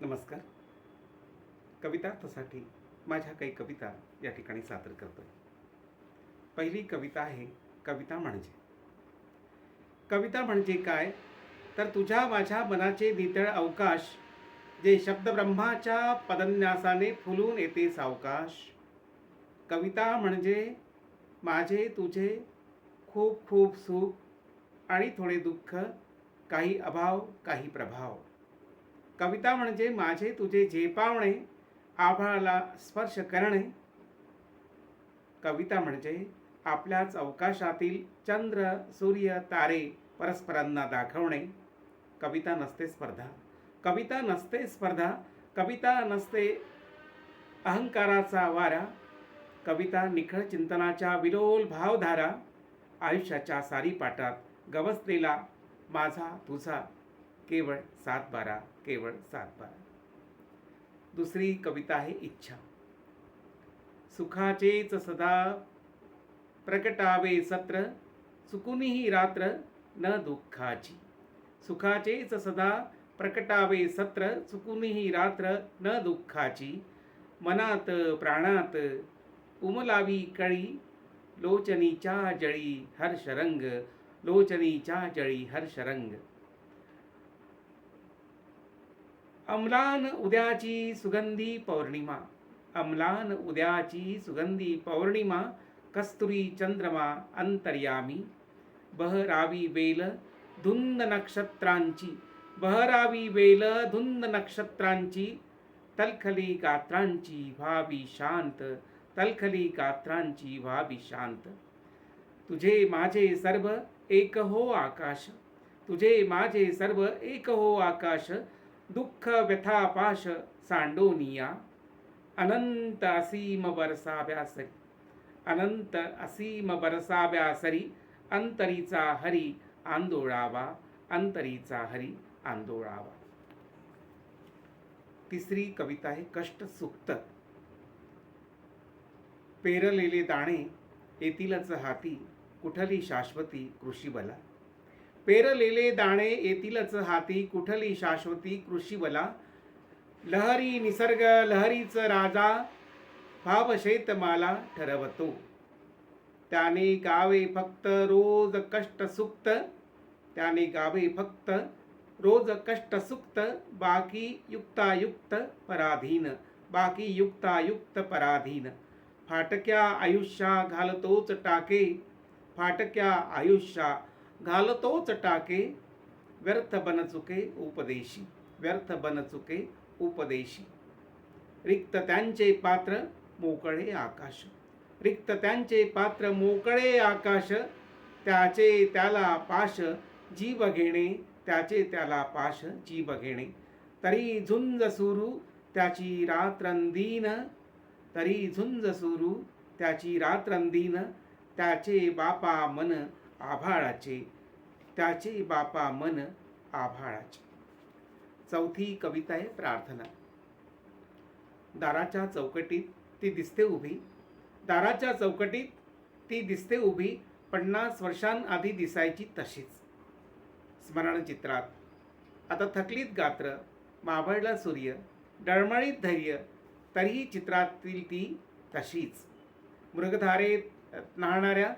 नमस्कार. कवितार्थासाठी माझ्या काही कविता या ठिकाणी सादर करतोय. पहिली कविता आहे कविता म्हणजे. कविता म्हणजे काय, तर तुझ्या माझ्या मनाचे नितळ अवकाश, जे शब्दब्रह्माच्या पदन्यासाने फुलून येते सावकाश. कविता म्हणजे माझे तुझे खूप खूप सुख आणि थोडे दुःख, काही अभाव काही प्रभाव. कविता म्हणजे माझे तुझे झेपावणे, आभाळाला स्पर्श करणे. कविता म्हणजे आपल्याच अवकाशातील चंद्र सूर्य तारे परस्परांना दाखवणे. कविता नसते स्पर्धा, कविता नसते स्पर्धा, कविता नसते अहंकाराचा वारा. कविता निखळ चिंतनाच्या विलोल भावधारा, आयुष्याच्या सारीपाटात गवसलेला माझा तुझा केवळ 7-12, केवळ 7-12. दुसरी कविता आहे इच्छा. सुखाचेच सदा प्रकटावे सत्र, चुकूनही रात्र न दुःखाची. सुखाचेच सदा प्रकटावे सत्र, चुकूनही रात्र न दुःखाची. मनात प्राणात उमलावी कळी, लोचनीच्या जळी हर्षरंग, लोचनीच्या जळी हर्षरंग. अम्लान उद्याची सुगंधी पौर्णिमा, अम्लान उद्याची सुगंधी पौर्णिमा. कस्तुरी चंद्रमा अंतर्यामी, बहरावी वेल धुंद नक्षत्रांची, बहरावी वेल धुंद नक्षत्रांची. तलखली गात्रांची व्हावी शांत, तलखली गात्रांची व्हावी शांत. तुझे माझे सर्व एक हो आकाश, तुझे माझे सर्व एक हो आकाश. दुःख व्यथा पाश सांडोनिया, अनंत असीम बरसाव्या सरी, अनंत असीम बरसाव्या सरी. अंतरीचा हरी आंदोळावा, अंतरीचा हरी आंदोळावा. तिसरी कविता आहे कष्ट सुक्त. पेरलेले दाणे येतीलच हाती, कुठली शाश्वती कृषीबला. पेरलेले दाणे येतीलच हाती, कुठली शाश्वती कृषीबला. लहरी निसर्ग लहरीच राजा, भाव शेतमाला ठरवतो. त्याने गावे फक्त रोज कष्ट सुक्त, त्याने गावे फक्त रोज कष्ट सुक्त. बाकी युक्तायुक्त पराधीन, बाकी युक्तायुक्त पराधीन. फाटक्या आयुष्या घालतोच टाके, फाटक्या आयुष्या घालतोच टाके. व्यर्थ बनचुके उपदेशी, व्यर्थ बनचुके उपदेशी. रिक्त त्यांचे पात्र मोकळे आकाश, रिक्त त्यांचे पात्र मोकळे आकाश. त्याचे त्याला पाश जीव घेणे, त्याचे त्याला पाश जीव घेणे. तरी झुंज सुरू त्याची रात्रंदीन, तरी झुंज सुरू त्याची रात्रंदीन. त्याचे बापा मन आभाळाचे, त्याचे बापा मन आभाळाचे. चौथी कविता आहे प्रार्थना. दाराच्या चौकटीत ती दिसते उभी, दाराच्या चौकटीत ती दिसते उभी. 50 वर्षांआधी दिसायची तशीच स्मरणचित्रात. आता थकलीत गात्र, मावळला सूर्य, डळमळीत धैर्य, तरीही चित्रातील ती तशीच. मृगधारेत न्हाणाऱ्या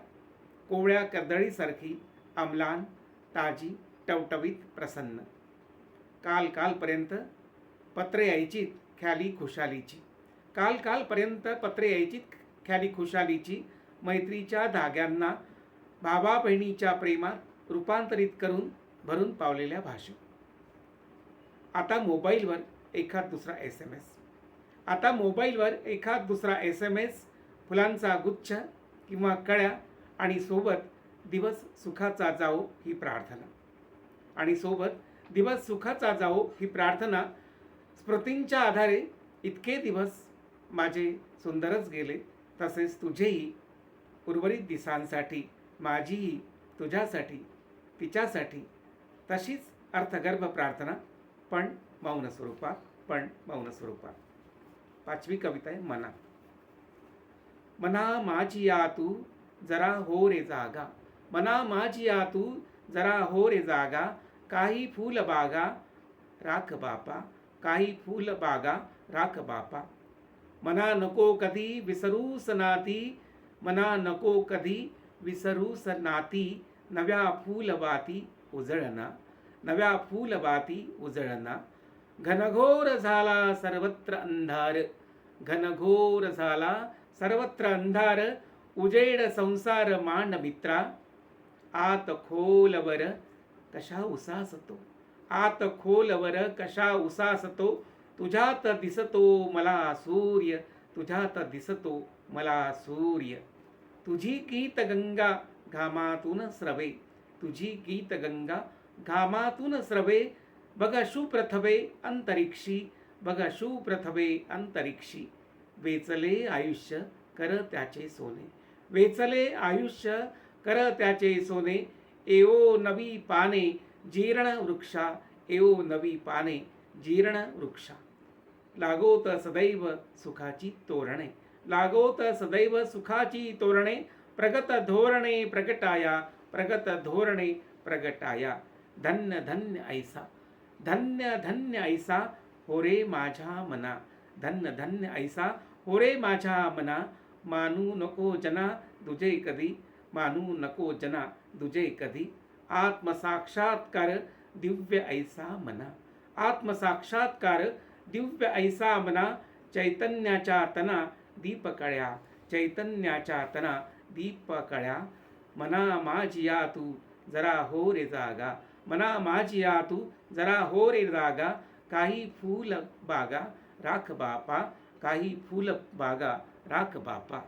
कोवळ्या कर्दळीसारखी, अम्लान ताजी टवटवीत प्रसन्न. काल कालपर्यंत पत्रे यायचीत ख्याली खुशालीची, काल कालपर्यंत पत्रे यायचीत ख्याली खुशालीची. मैत्रीच्या धाग्यांना भावा बहिणीच्या प्रेमात रूपांतरित करून भरून पावलेल्या भाषा. आता मोबाईलवर एखाद दुसरा SMS, आता मोबाईलवर एखाद दुसरा SMS, फुलांचा गुच्छ किंवा कळ्या, आणि सोबत दिवस सुखाचा जाओ ही प्रार्थना, आणि सोबत दिवस सुखाचा जाओ ही प्रार्थना. स्मृतींच्या आधारे इतके दिवस माझे सुंदरच गेले, तसेच तुझेही उर्वरित दिवसांसाठी, माझीही तुझ्यासाठी तिच्यासाठी तशीच अर्थगर्भ प्रार्थना, पण मौन स्वरूपात, पण मौन स्वरूपात. पाचवी कविता आहे मना. मना माझी या तू जरा हो रे जागा, मना माझी या तू जरा हो रे जागा. काही फूल बागा राख बापा, काही फूल बागा राख बापा. मना नको कधी विसरूस नाती, मना नको कधी विसरूस नाती. नव्या फूलबाती उजळना, नव्या फूलबाती उजळना. घनघोर झाला सर्वत्र अंधार, घनघोर झाला सर्वत्र अंधार. उजेड संसार मांड मित्रा, आत खोलवर कशा उसासतो, आत खोलवर कशा उसासतो. तुझ्यात दिसतो मला सूर्य, तुझ्यात दिसतो मला सूर्य. तुझी गीत गंगा घामातून स्रवे, तुझी गीत गंगा घामातून स्रवे. बघ शुप्रथवे अंतरिक्षी, बघ शुप्रथवे अंतरिक्षी. वेचले आयुष्य कर त्याचे सोने, वेचले आयुष्य कर त्याचे सोने. एवो नवी पाने जीर्ण वृक्षा, एवो नवी पाने जीर्ण वृक्षा. लागोत सदैव सुखाची तोरणे, लागोत सदैव सुखाची तोरणे. प्रगत धोरणे प्रगटाया, प्रगत धोरणे प्रगटाया. धन्य धन्य ऐसा, धन्य धन्य ऐसा हो रे माझ्या मना, धन्य धन्य ऐसा हो रे माझ्या मना. मानू नको जना तुझे कधी, मानू नको जना तुझे कधी. आत्मसाक्षात्कार दिव्य ऐसा मना, आत्मसाक्षात्कार दिव्य ऐसा मना. चैतन्याच्या तना दीप कळ्या, चैतन्याच्या तना दीप कळ्या. मना माझी या तू जरा हो रे जागा, मना माझी या तू जरा हो रे जागा. काही फूल बागा राख बापा, काही फूल बागा राख बापा.